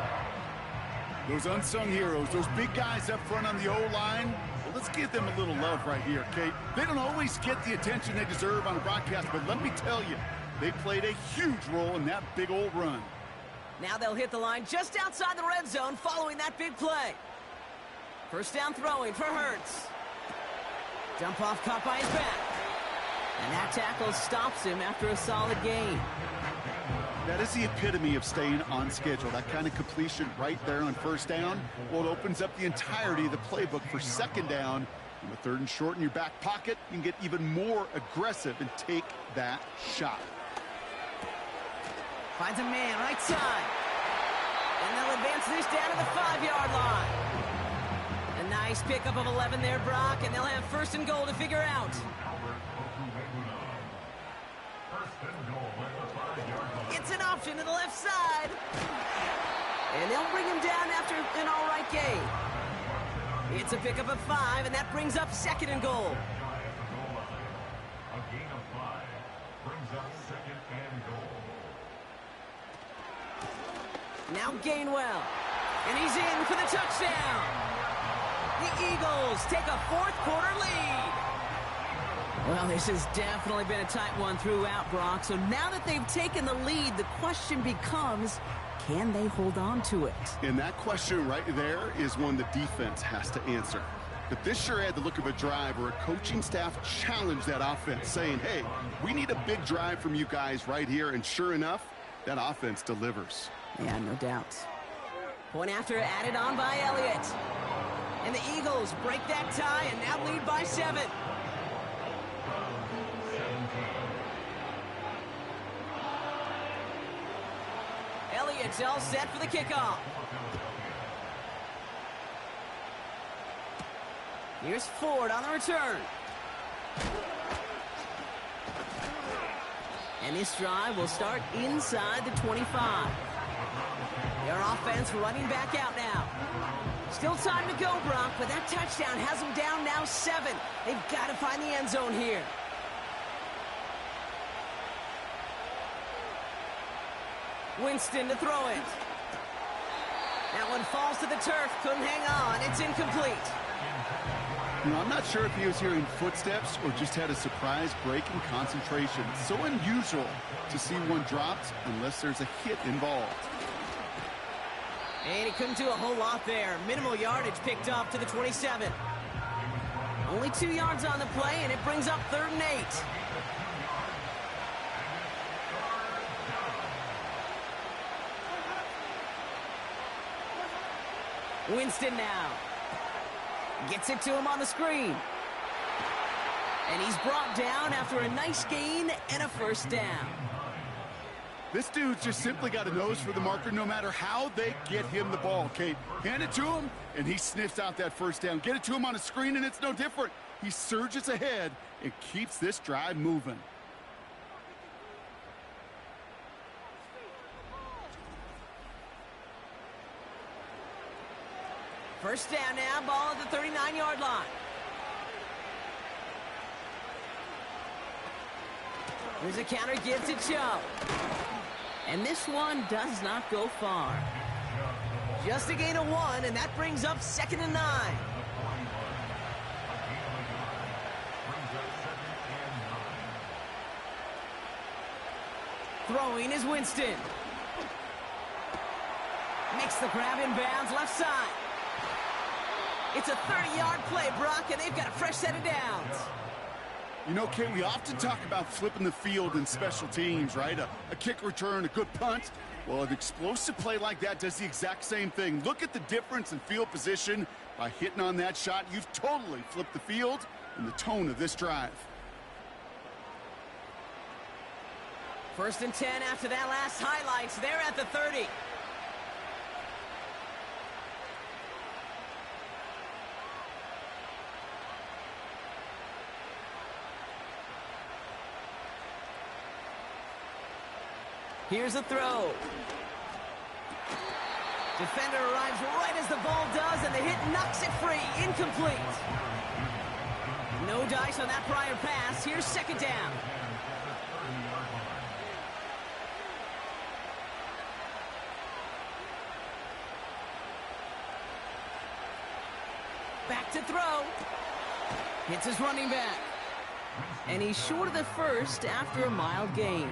Those unsung heroes, those big guys up front on the O-line, well, let's give them a little love right here, Kate. They don't always get the attention they deserve on a broadcast, but let me tell you, they played a huge role in that big old run. Now they'll hit the line just outside the red zone following that big play. First down throwing for Hurts. Dump off caught by his back. And that tackle stops him after a solid gain. That is the epitome of staying on schedule. That kind of completion right there on first down. Well, it opens up the entirety of the playbook for second down. And with 3rd and short in your back pocket, you can get even more aggressive and take that shot. Finds a man right side. And they'll advance this down to the 5-yard line. A nice pickup of 11 there, Brock, and they'll have 1st and goal to figure out. It's an option to the left side. And they'll bring him down after an all-right gain. It's a pickup of 5, and that brings up 2nd and goal. A gain of 5 brings up 2nd and goal. Now Gainwell. And he's in for the touchdown. The Eagles take a 4th quarter lead. Well, this has definitely been a tight one throughout, Brock. So now that they've taken the lead, the question becomes, can they hold on to it? And that question right there is one the defense has to answer. But this sure had the look of a drive where a coaching staff challenged that offense, saying, hey, we need a big drive from you guys right here. And sure enough, that offense delivers. Yeah, no doubt. Point after added on by Elliott. And the Eagles break that tie and now lead by 7. Elliott's all set for the kickoff. Here's Ford on the return. And this drive will start inside the 25. Their offense running back out now. Still time to go, Brock, but that touchdown has them down now 7. They've got to find the end zone here. Winston to throw it. That one falls to the turf. Couldn't hang on. It's incomplete. You know, I'm not sure if he was hearing footsteps or just had a surprise break in concentration. It's so unusual to see one dropped unless there's a hit involved. And he couldn't do a whole lot there. Minimal yardage picked up to the 27. Only 2 yards on the play, and it brings up 3rd and 8. Winston now. Gets it to him on the screen. And he's brought down after a nice gain and a first down. This dude's just simply got a nose for the marker no matter how they get him the ball, Kate. Hand it to him, and he sniffs out that first down. Get it to him on a screen, and it's no different. He surges ahead and keeps this drive moving. First down now, ball at the 39-yard line. Here's a counter give to Chubb. And this one does not go far. Just a gain of 1, and that brings up 2nd and 9. Throwing is Winston. Makes the grab in bounds left side. It's a 30-yard play, Brock, and they've got a fresh set of downs. You know, Kate, we often talk about flipping the field in special teams, right? A kick return, a good punt. Well, an explosive play like that does the exact same thing. Look at the difference in field position. By hitting on that shot, you've totally flipped the field and the tone of this drive. 1st and 10 after that last highlights. They're at the 30. Here's a throw. Defender arrives right as the ball does, and the hit knocks it free. Incomplete. No dice on that prior pass. Here's 2nd down. Back to throw. Hits his running back. And he's short of the first after a mild gain.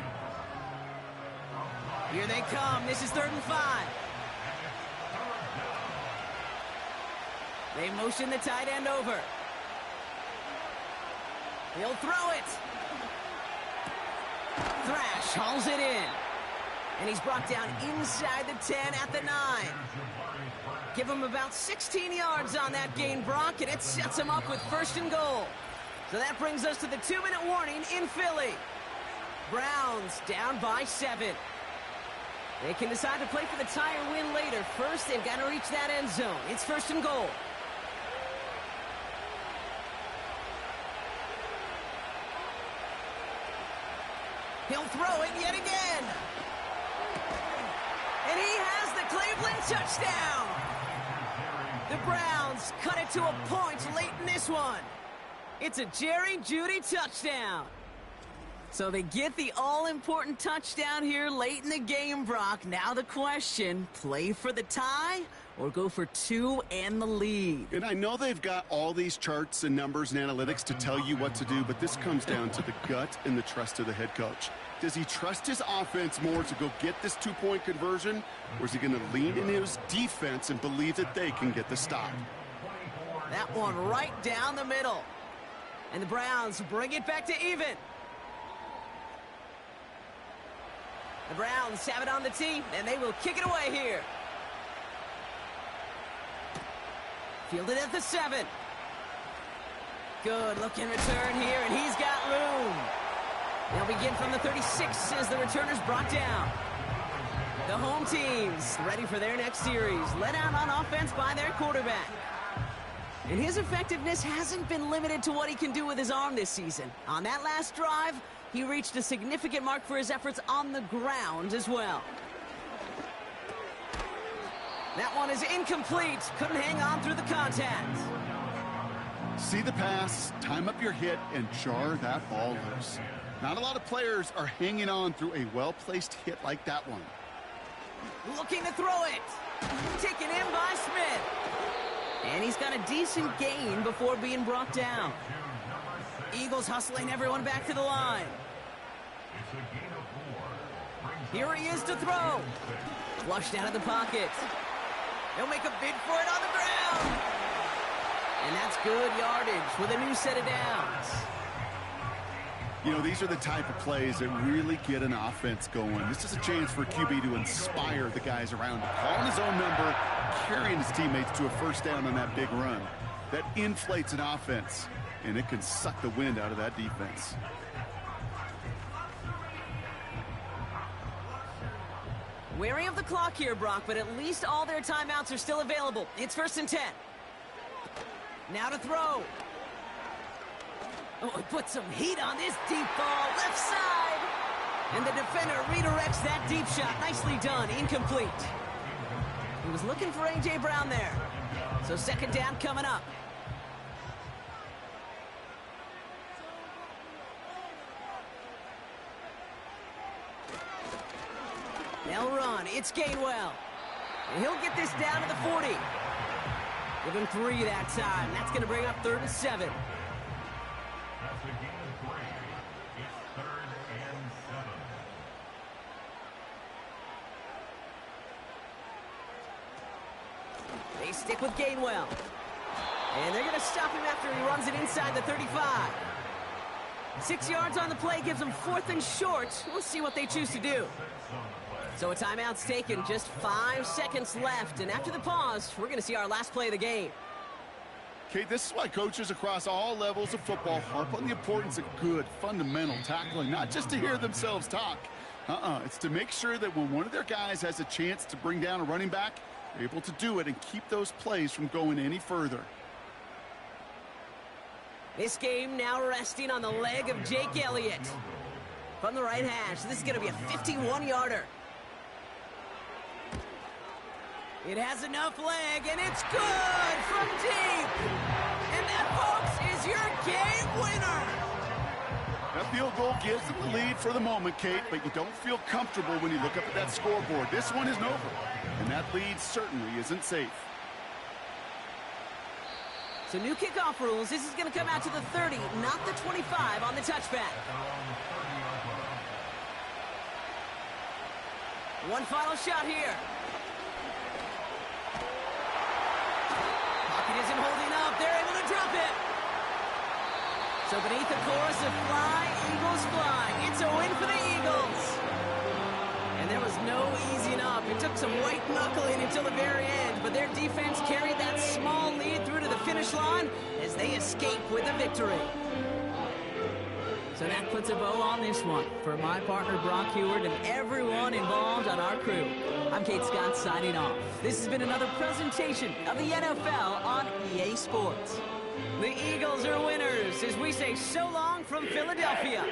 Here they come. This is 3rd and 5. They motion the tight end over. He'll throw it. Thrash hauls it in. And he's brought down inside the 10 at the 9. Give him about 16 yards on that gain, Brock, and it sets him up with 1st and goal. So that brings us to the 2-minute warning in Philly. Browns down by 7. They can decide to play for the tie or win later. First, they've got to reach that end zone. It's 1st and goal. He'll throw it yet again. And he has the Cleveland touchdown. The Browns cut it to a point late in this one. It's a Jerry Jeudy touchdown. So they get the all-important touchdown here late in the game, Brock. Now the question, play for the tie or go for 2 and the lead? And I know they've got all these charts and numbers and analytics to tell you what to do, but this comes down to the gut and the trust of the head coach. Does he trust his offense more to go get this 2-point conversion, or is he going to lean in his defense and believe that they can get the stop? That one right down the middle. And the Browns bring it back to even. The Browns have it on the tee, and they will kick it away here. Fielded at the 7. Good looking return here, and he's got room. They'll begin from the 36 as the returner's brought down. The home team's ready for their next series, led out on offense by their quarterback. And his effectiveness hasn't been limited to what he can do with his arm this season. On that last drive, he reached a significant mark for his efforts on the ground as well. That one is incomplete. Couldn't hang on through the contact. See the pass, time up your hit, and jar that ball loose. Not a lot of players are hanging on through a well-placed hit like that one. Looking to throw it. Taken in by Smith. And he's got a decent gain before being brought down. Eagles hustling everyone back to the line. Here he is to throw. Flushed out of the pocket. He'll make a bid for it on the ground. And that's good yardage with a new set of downs. You know, these are the type of plays that really get an offense going. This is a chance for QB to inspire the guys around him. Calling his own number, carrying his teammates to a first down on that big run. That inflates an offense, and it can suck the wind out of that defense. Wary of the clock here, Brock, but at least all their timeouts are still available. It's 1st and 10. Now to throw. Oh, put some heat on this deep ball, left side. And the defender redirects that deep shot. Nicely done, incomplete. He was looking for A.J. Brown there. So 2nd down coming up. They'll run, it's Gainwell. And he'll get this down to the 40. Give him 3 that time. That's going to bring up 3rd and 7. That's a gain of 3. It's 3rd and 7. They stick with Gainwell. And they're going to stop him after he runs it inside the 35. 6 yards on the play gives them 4th and short. We'll see what they choose to do. So a timeout's taken, just 5 seconds left. And after the pause, we're going to see our last play of the game. Okay, this is why coaches across all levels of football harp on the importance of good, fundamental tackling, not just to hear themselves talk. It's to make sure that when one of their guys has a chance to bring down a running back, they're able to do it and keep those plays from going any further. This game now resting on the leg of Jake Elliott. From the right hash, this is going to be a 51-yarder. It has enough leg, and it's good from deep. And that, folks, is your game winner. That field goal gives them the lead for the moment, Kate, but you don't feel comfortable when you look up at that scoreboard. This one isn't over, and that lead certainly isn't safe. So new kickoff rules. This is going to come out to the 30, not the 25 on the touchback. One final shot here. Pocket isn't holding up. They're able to drop it. So beneath the chorus of fly, Eagles fly. It's a win for the Eagles. And there was no easing up. It took some white knuckling until the very end, but their defense carried that small lead through to the finish line as they escape with a victory. So that puts a bow on this one. For my partner, Brock Huard, and everyone involved on our crew, I'm Kate Scott signing off. This has been another presentation of the NFL on EA Sports. The Eagles are winners as we say so long from Philadelphia.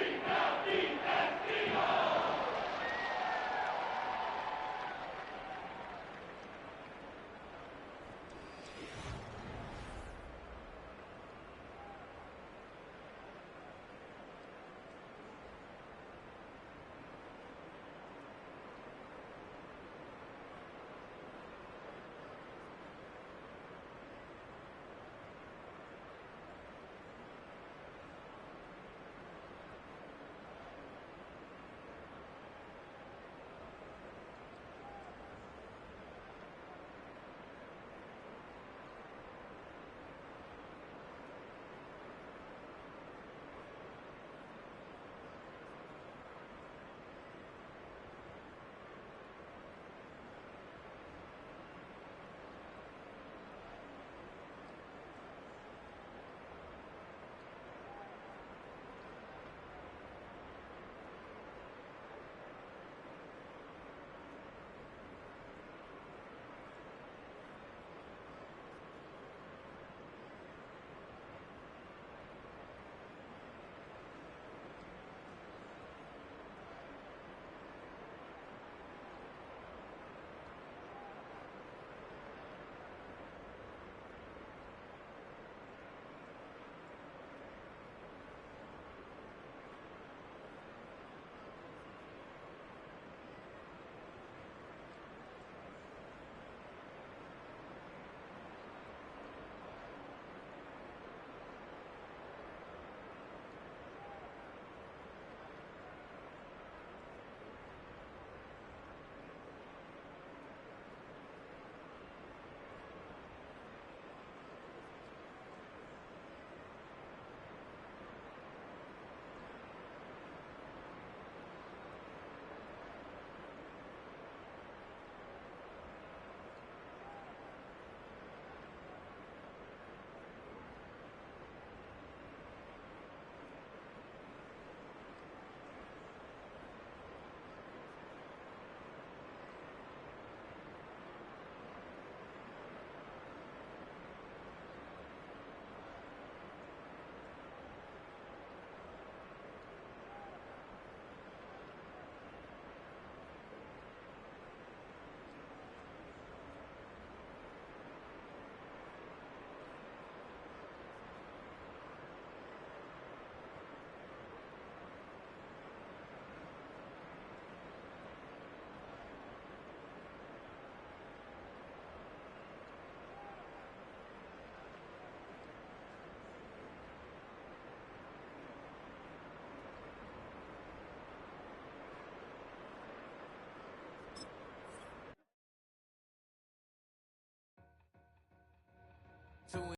to